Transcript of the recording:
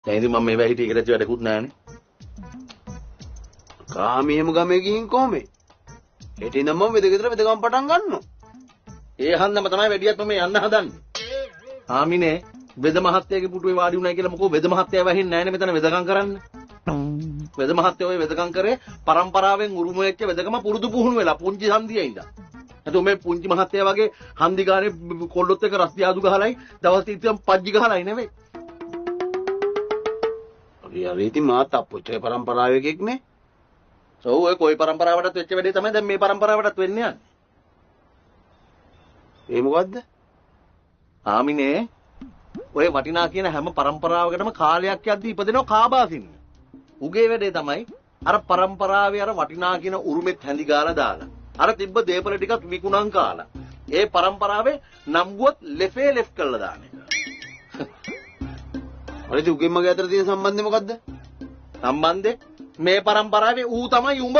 දැන් ඉතින් මම මේ වෙයි හිටියේ කියලා වැඩකුත් නැහනේ. කාමීම ගමේ ගිහින් කොහමද? හෙටින්ම මම වෙදගෙදර වෙදකම් පටන් ගන්නවා. ඒ හන්දම තමයි වැඩියත් මම යන්න හදන්නේ. ආමිනේ වෙද මහත්තයාගේ පුටුවේ වාඩි වුණා කියලා මොකෝ වෙද මහත්තයා වැහින්නේ නැහනේ මෙතන වෙදකම් කරන්න. වෙද මහත්තයා ඔය වෙදකම් කරේ පරම්පරාවෙන් උරුම වෙච්ච වෙදකම පුරුදු පුහුණු වෙලා පුංචි හන්දියේ ඉඳන්. නැතු මේ පුංචි මහත්තයා වගේ හන්දි ගානේ කොල්ලොත් එක්ක රස්ති ආදු ගහලයි දවස් තිස්සම පජ්ජි ගහලයි නෙවෙයි. අපි ඉතින් මාත් අප්පුච්චේ පරම්පරාවේ එකෙක් නේ. ඔය කොයි පරම්පරාවටත් වෙච්ච වැඩේ තමයි දැන් මේ පරම්පරාවටත් වෙන්නේ යන්නේ. ඒ මොකද්ද? ආමිනේ ඔය වටිනා කියන හැම පරම්පරාවකටම කාලයක් යද්දී ඉපදෙනවා කාබාසින්න. උගේ වැඩේ තමයි අර පරම්පරාවේ අර වටිනා කියන උරුමෙත් හැඳි ගාලා දාලා. අර තිබ්බ දේපල ටිකක් විකුණන් කාලා. ඒ පරම්පරාවේ නම්බුවත් ලෙෆේ ලෙෆ් කරලා දාන එක. අර ඉතින් උගෙන් මගේ අතර තියෙන සම්බන්ධය මොකද්ද? සම්බන්ධේ මේ පරම්පරාවේ ඌ තමයි උඹ.